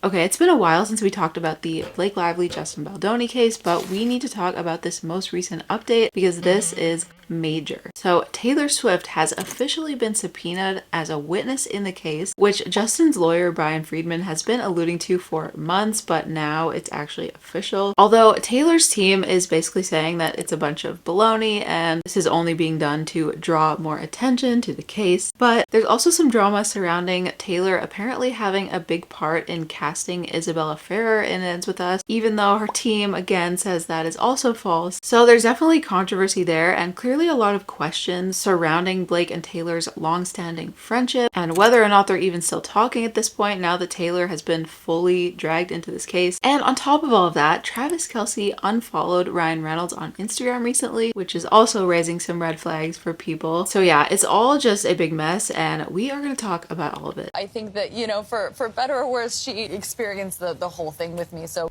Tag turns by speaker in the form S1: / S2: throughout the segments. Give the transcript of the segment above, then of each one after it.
S1: Okay, it's been a while since we talked about the Blake Lively Justin Baldoni case, but we need to talk about this most recent update because this is major. So Taylor Swift has officially been subpoenaed as a witness in the case, which Justin's lawyer Bryan Freedman has been alluding to for months, but now it's actually official. Although Taylor's team is basically saying that it's a bunch of baloney and this is only being done to draw more attention to the case. But there's also some drama surrounding Taylor apparently having a big part in casting Isabella Ferrer in Ends With Us, even though her team again says that is also false. So there's definitely controversy there, and clearly a lot of questions surrounding Blake and Taylor's long-standing friendship and whether or not they're even still talking at this point now that Taylor has been fully dragged into this case. And on top of all of that, Travis Kelce unfollowed Ryan Reynolds on Instagram recently, which is also raising some red flags for people. So yeah, it's all just a big mess and we are going to talk about all of it.
S2: I think that, you know, for better or worse, she experienced the whole thing with me, so.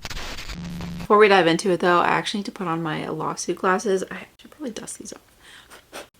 S1: Before we dive into it though, I actually need to put on my lawsuit glasses. I should probably dust these off.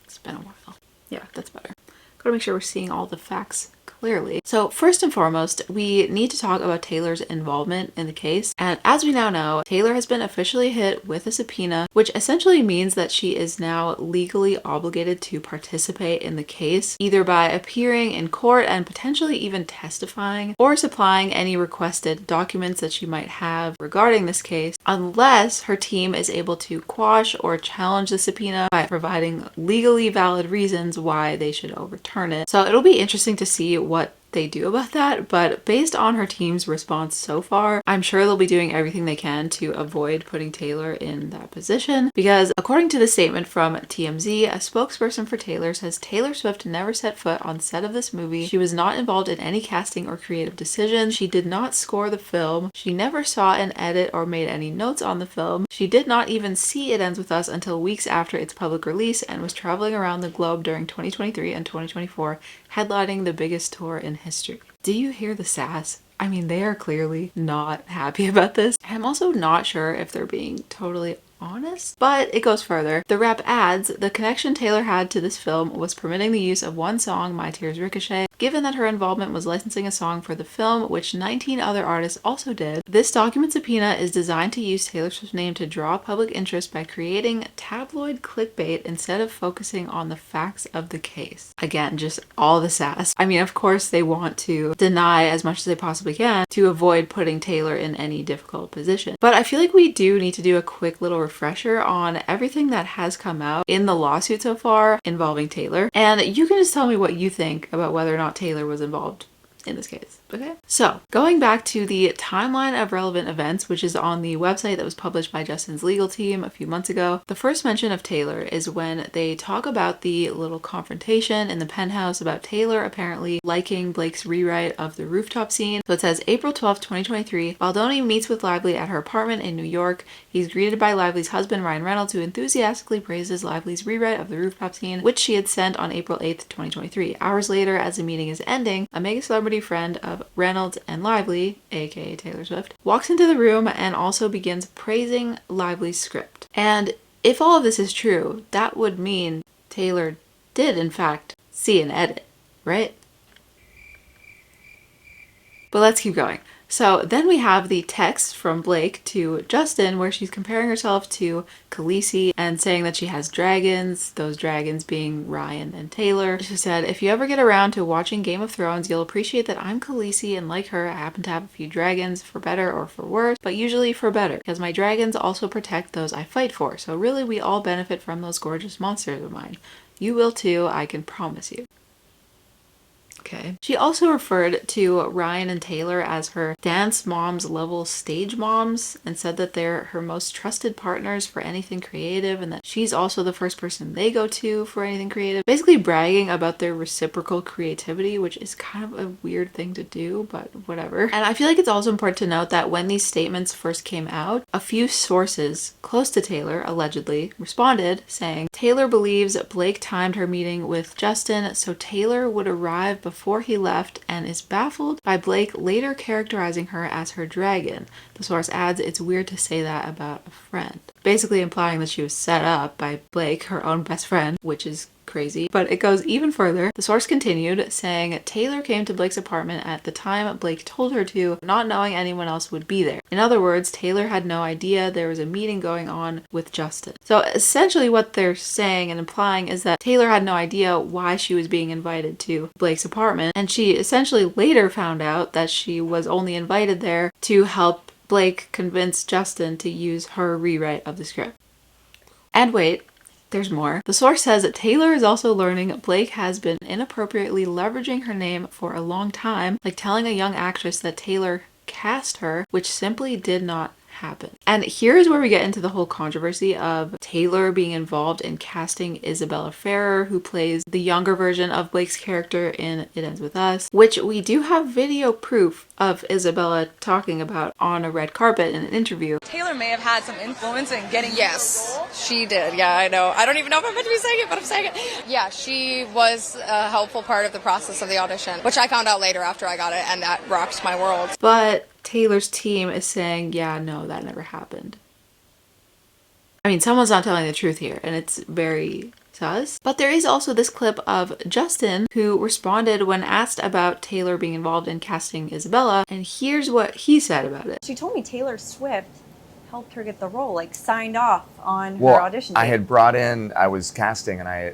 S1: It's been a while. Yeah, that's better. Gotta make sure we're seeing all the facts clearly. So first and foremost, we need to talk about Taylor's involvement in the case. And as we now know, Taylor has been officially hit with a subpoena, which essentially means that she is now legally obligated to participate in the case, either by appearing in court and potentially even testifying, or supplying any requested documents that she might have regarding this case, unless her team is able to quash or challenge the subpoena by providing legally valid reasons why they should overturn it. So it'll be interesting to see what they do about that, but based on her team's response so far, I'm sure they'll be doing everything they can to avoid putting Taylor in that position, because according to the statement from TMZ, a spokesperson for Taylor says Taylor Swift never set foot on set of this movie. She was not involved in any casting or creative decisions. She did not score the film. She never saw an edit or made any notes on the film. She did not even see It Ends With Us until weeks after its public release and was traveling around the globe during 2023 and 2024, headlining the biggest tour in history. Do you hear the sass? I mean, they are clearly not happy about this. I'm also not sure if they're being totally honest, but it goes further. The rep adds, the connection Taylor had to this film was permitting the use of one song, My Tears Ricochet, given that her involvement was licensing a song for the film, which 19 other artists also did. This document subpoena is designed to use Taylor Swift's name to draw public interest by creating tabloid clickbait instead of focusing on the facts of the case. Again, just all the sass. I mean, of course they want to deny as much as they possibly can to avoid putting Taylor in any difficult position. But I feel like we do need to do a quick little refresher on everything that has come out in the lawsuit so far involving Taylor. And you can just tell me what you think about whether or not Taylor was involved in this case. Okay, so going back to the timeline of relevant events, which is on the website that was published by Justin's legal team a few months ago, the first mention of Taylor is when they talk about the little confrontation in the penthouse about Taylor apparently liking Blake's rewrite of the rooftop scene. So it says April 12th, 2023, Baldoni meets with Lively at her apartment in New York. He's greeted by Lively's husband, Ryan Reynolds, who enthusiastically praises Lively's rewrite of the rooftop scene, which she had sent on April 8th, 2023. Hours later, as the meeting is ending, a mega celebrity friend of Reynolds and Lively, aka Taylor Swift, walks into the room and also begins praising Lively's script. And if all of this is true, that would mean Taylor did in fact see an edit, right? But let's keep going. So then we have the text from Blake to Justin where she's comparing herself to Khaleesi and saying that she has dragons, those dragons being Ryan and Taylor. She said, if you ever get around to watching Game of Thrones, you'll appreciate that I'm Khaleesi and like her, I happen to have a few dragons for better or for worse, but usually for better because my dragons also protect those I fight for. So really we all benefit from those gorgeous monsters of mine. You will too, I can promise you. Okay. She also referred to Ryan and Taylor as her dance moms level stage moms and said that they're her most trusted partners for anything creative and that she's also the first person they go to for anything creative. Basically bragging about their reciprocal creativity, which is kind of a weird thing to do, but whatever. And I feel like it's also important to note that when these statements first came out, a few sources close to Taylor allegedly responded saying Taylor believes Blake timed her meeting with Justin so Taylor would arrive before he left and is baffled by Blake later characterizing her as her dragon. The source adds, it's weird to say that about a friend. Basically implying that she was set up by Blake, her own best friend, which is crazy, but it goes even further. The source continued, saying Taylor came to Blake's apartment at the time Blake told her to, not knowing anyone else would be there. In other words, Taylor had no idea there was a meeting going on with Justin. So essentially what they're saying and implying is that Taylor had no idea why she was being invited to Blake's apartment, and she essentially later found out that she was only invited there to help Blake convince Justin to use her rewrite of the script. And wait, there's more. The source says that Taylor is also learning Blake has been inappropriately leveraging her name for a long time, like telling a young actress that Taylor cast her, which simply did not happen. And here's where we get into the whole controversy of Taylor being involved in casting Isabella Ferrer, who plays the younger version of Blake's character in It Ends With Us, which we do have video proof of Isabella talking about on a red carpet in an interview.
S2: Taylor may have had some influence in getting
S3: Yes, she did. Yeah, I know. I don't even know if I'm meant to be saying it, but I'm saying it. Yeah, she was a helpful part of the process of the audition, which I found out later after I got it, and that rocked my world.
S1: But Taylor's team is saying, yeah, no, that never happened. I mean, someone's not telling the truth here, and it's very sus. But there is also this clip of Justin, who responded when asked about Taylor being involved in casting Isabella, and here's what he said about it.
S4: She told me Taylor Swift helped her get the role, like signed off on her audition tape.
S5: I had brought in, I was casting, and I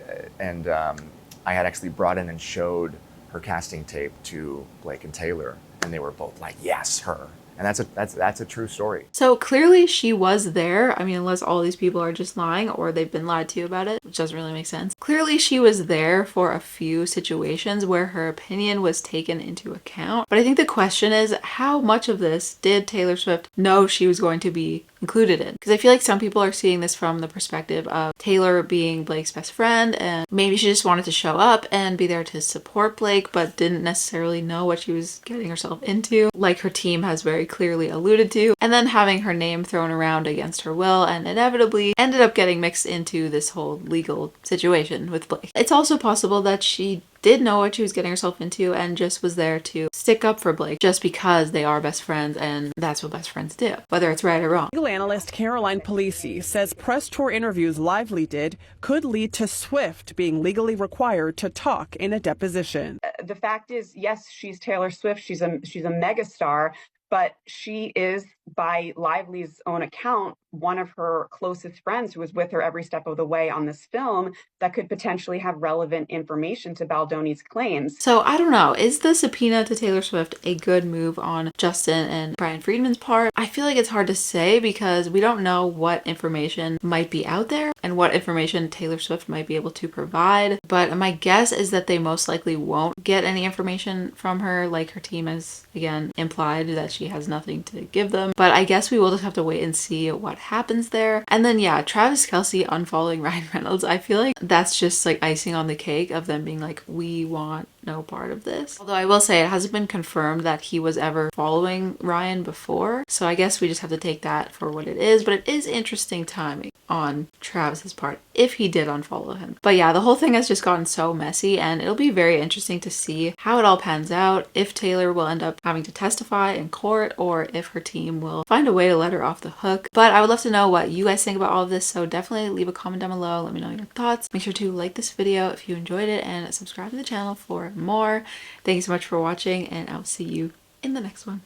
S5: had actually brought in and showed her casting tape to Blake and Taylor, and they were both like, yes, her. And that's a true story.
S1: So clearly she was there. I mean, unless all these people are just lying or they've been lied to about it, which doesn't really make sense. Clearly she was there for a few situations where her opinion was taken into account. But I think the question is, how much of this did Taylor Swift know she was going to be included in? Because I feel like some people are seeing this from the perspective of Taylor being Blake's best friend, and maybe she just wanted to show up and be there to support Blake, but didn't necessarily know what she was getting herself into, like her team has very clearly alluded to, and then having her name thrown around against her will, and inevitably ended up getting mixed into this whole legal situation with Blake. It's also possible that she did know what she was getting herself into and just was there to stick up for Blake just because they are best friends and that's what best friends do, whether it's right or wrong.
S6: Legal analyst Caroline Polisi says press tour interviews Lively did could lead to Swift being legally required to talk in a deposition.
S7: The fact is, yes, she's Taylor Swift. She's a megastar, but she is, by Lively's own account, one of her closest friends who was with her every step of the way on this film that could potentially have relevant information to Baldoni's claims.
S1: So I don't know, is the subpoena to Taylor Swift a good move on Justin and Bryan Freedman's part? I feel like it's hard to say because we don't know what information might be out there and what information Taylor Swift might be able to provide. But my guess is that they most likely won't get any information from her, like her team has, again, implied that she has nothing to give them. But I guess we will just have to wait and see what happens there. And then yeah, Travis Kelce unfollowing Ryan Reynolds, I feel like that's just like icing on the cake of them being like, we want no part of this. Although I will say it hasn't been confirmed that he was ever following Ryan before, so I guess we just have to take that for what it is. But it is interesting timing on Travis's part if he did unfollow him. But yeah, the whole thing has just gotten so messy, and it'll be very interesting to see how it all pans out, if Taylor will end up having to testify in court or if her team will find a way to let her off the hook. But I would love to know what you guys think about all of this, so definitely leave a comment down below. Let me know your thoughts. Make sure to like this video if you enjoyed it and subscribe to the channel for more. Thank you so much for watching, and I'll see you in the next one.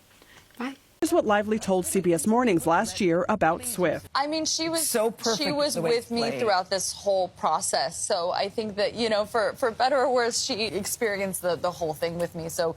S1: Bye.
S6: Here's what Lively told CBS Mornings last year about Swift.
S2: I mean, she was
S3: So perfect
S2: She was
S3: the way
S2: with
S3: it's
S2: me
S3: played.
S2: throughout this whole process. So I think that, you know, for better or worse, she experienced the whole thing with me. So